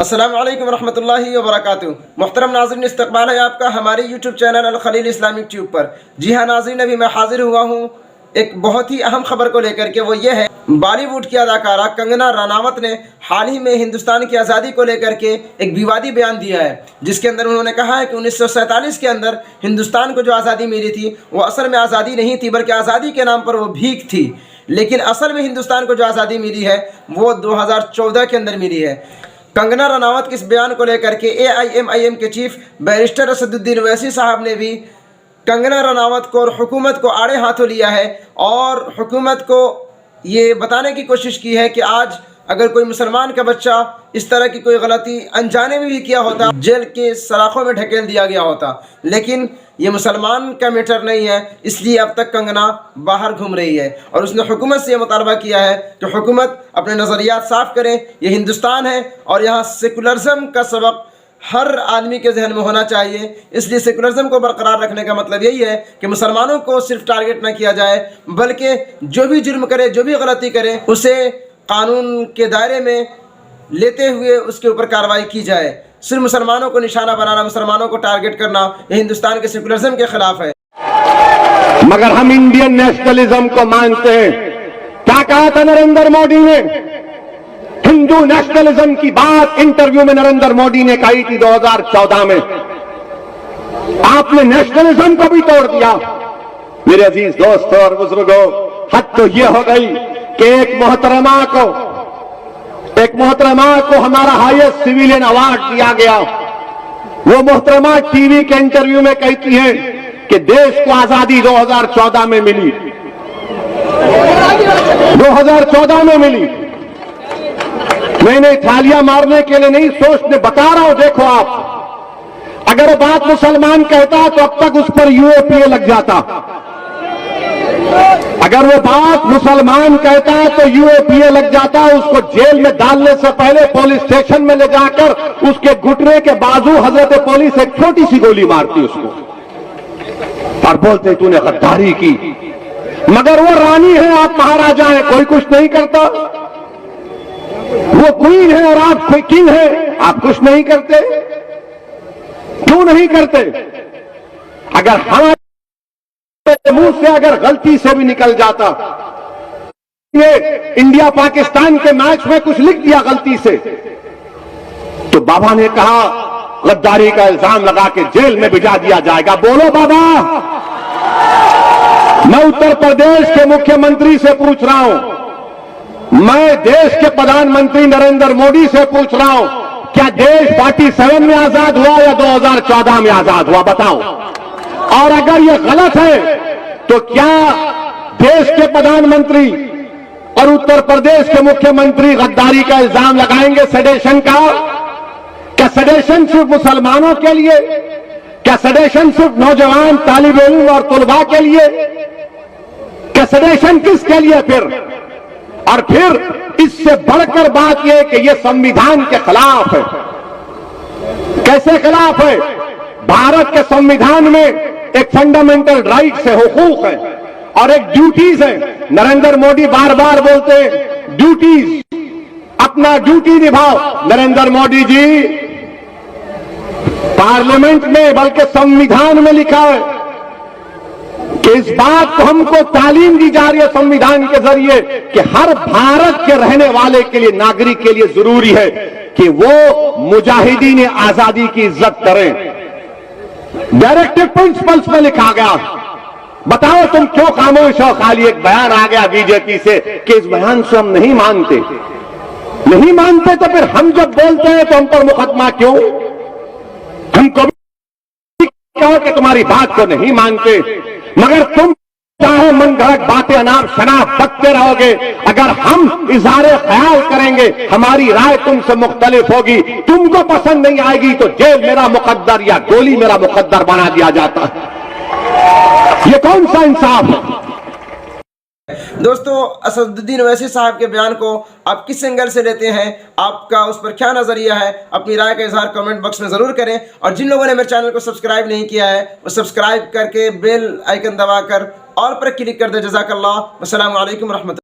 अस्सलामु अलैकुम रहमतुल्लाहि व बरकातुहू। मुहतरम नाज़रीन, इस्तक़बाल है आपका हमारे यूट्यूब चैनल अल खलील इस्लामिक ट्यूब पर। जी हाँ नाज़रीन, अभी मैं हाजिर हुआ हूँ एक बहुत ही अहम खबर को लेकर के। वो ये है, बॉलीवुड की अदाकारा कंगना रनावत ने हाल ही में हिंदुस्तान की आज़ादी को लेकर के एक विवादी बयान दिया है, जिसके अंदर उन्होंने कहा है कि 1947 के अंदर हिंदुस्तान को जो आज़ादी मिली थी वो असल में आज़ादी नहीं थी, बल्कि आज़ादी के नाम पर वो भीख थी। लेकिन असल में हिंदुस्तान को जो आज़ादी मिली है वो 2014 के अंदर मिली है। कंगना रनावत के इस बयान को लेकर के AIMIM के चीफ बैरिस्टर असदुद्दीन ओवैसी साहब ने भी कंगना रनावत को और हुकूमत को आड़े हाथों लिया है और हुकूमत को ये बताने की कोशिश की है कि आज अगर कोई मुसलमान का बच्चा इस तरह की कोई गलती अनजाने में भी किया होता, जेल के सलाखों में ढकेल दिया गया होता। लेकिन ये मुसलमान का मैटर नहीं है, इसलिए अब तक कंगना बाहर घूम रही है और उसने हुकूमत से यह मुतालबा किया है कि हुकूमत अपने नज़रियात साफ़ करें। ये हिंदुस्तान है और यहाँ सेकुलरिज़म का सबक हर आदमी के जहन में होना चाहिए। इसलिए सेकुलरिज़म को बरकरार रखने का मतलब यही है कि मुसलमानों को सिर्फ टारगेट ना किया जाए, बल्कि जो भी जुर्म करे, जो भी गलती करे, उसे कानून के दायरे में लेते हुए उसके ऊपर कार्रवाई की जाए। सिर्फ मुसलमानों को निशाना बनाना, मुसलमानों को टारगेट करना, ये हिंदुस्तान के सेकुलरिज़म के खिलाफ है। मगर हम इंडियन नेशनलिज्म को मानते हैं। क्या कहा था नरेंद्र मोदी ने? हिंदू नेशनलिज्म की बात इंटरव्यू में नरेंद्र मोदी ने कही थी 2014 में। आपने नेशनलिज्म को भी तोड़ दिया। मेरे अजीज दोस्तों और बुजुर्गों, हद तो यह हो गई कि एक मोहतरमा को हमारा हाईएस्ट सिविलियन अवार्ड दिया गया। वो मोहतरमा टीवी के इंटरव्यू में कहती है कि देश को आजादी 2014 में मिली, 2014 में मिली। मैंने थालियां मारने के लिए नहीं, सोचने बता रहा हूं। देखो आप, अगर वो बात मुसलमान कहता तो अब तक उस पर UAPA लग जाता। अगर वो बात मुसलमान कहता तो UAPA लग जाता। उसको जेल में डालने से पहले पुलिस स्टेशन में ले जाकर उसके घुटने के बाजू हजरत पुलिस एक छोटी सी गोली मारती उसको और बोलते तूने गद्दारी की। मगर वो रानी है, आप महाराजा हैं, कोई कुछ नहीं करता। वो क्वीन है और आप किंग है, आप कुछ नहीं करते। क्यों नहीं करते? अगर हमारे मुंह से अगर गलती से भी निकल जाता, ये इंडिया पाकिस्तान के मैच में कुछ लिख दिया गलती से, तो बाबा ने कहा गद्दारी का इल्जाम लगा के जेल में भिजा दिया जाएगा। बोलो बाबा। मैं उत्तर प्रदेश के मुख्यमंत्री से पूछ रहा हूं, मैं देश के प्रधानमंत्री नरेंद्र मोदी से पूछ रहा हूं, क्या देश 47 में आजाद हुआ या 2014 में आजाद हुआ? बताओ। और अगर यह गलत है तो क्या देश के प्रधानमंत्री और उत्तर प्रदेश के मुख्यमंत्री गद्दारी का इल्जाम लगाएंगे सेडेशन का? क्या सेडेशन सिर्फ मुसलमानों के लिए? क्या सेडेशन सिर्फ नौजवान तालिब इल्म और तुलबा के लिए? क्या सेडेशन किसके लिए फिर? और फिर इससे बढ़कर बात यह कि यह संविधान के खिलाफ है। कैसे खिलाफ है? भारत के संविधान में एक फंडामेंटल राइट्स है, हुकूक है और एक ड्यूटीज है। नरेंद्र मोदी बार बार बोलते हैं ड्यूटीज, अपना ड्यूटी निभाओ। नरेंद्र मोदी जी, पार्लियामेंट में बल्कि संविधान में लिखा है कि इस बात को हमको तालीम दी जा रही है संविधान के जरिए कि हर भारत के रहने वाले के लिए, नागरिक के लिए जरूरी है कि वो मुजाहिदीन आजादी की इज्जत करें। डायरेक्टिव प्रिंसिपल्स में लिखा गया। बताओ तुम क्यों खामोश हो? खाली एक बयान आ गया बीजेपी से कि इस बयान से हम नहीं मानते। नहीं मानते तो फिर हम जब बोलते हैं तो हम पर मुकदमा क्यों? हम कभी कहो कि तुम्हारी बात को नहीं मानते, मगर तुम चाहे मन गढ़ंत बातें अनाप शनाप बकते रहोगे। अगर हम इज़हारे ख्याल करेंगे, हमारी राय तुमसे मुख्तलिफ होगी, तुमको पसंद नहीं आएगी तो जेल मेरा मुकद्दर या गोली मेरा मुकद्दर बना दिया जाता है। ये कौन सा इंसाफ है? दोस्तों, असदुद्दीन ओवैसी साहब के बयान को आप किस एंगल से लेते हैं, आपका उस पर क्या नज़रिया है? अपनी राय का इजहार कमेंट बॉक्स में ज़रूर करें। और जिन लोगों ने मेरे चैनल को सब्सक्राइब नहीं किया है वो सब्सक्राइब करके बेल आइकन दबाकर ऑल पर क्लिक कर दे। जज़ाकल्लाह। अस्सलामु अलैकुम रहमतुल्लाह।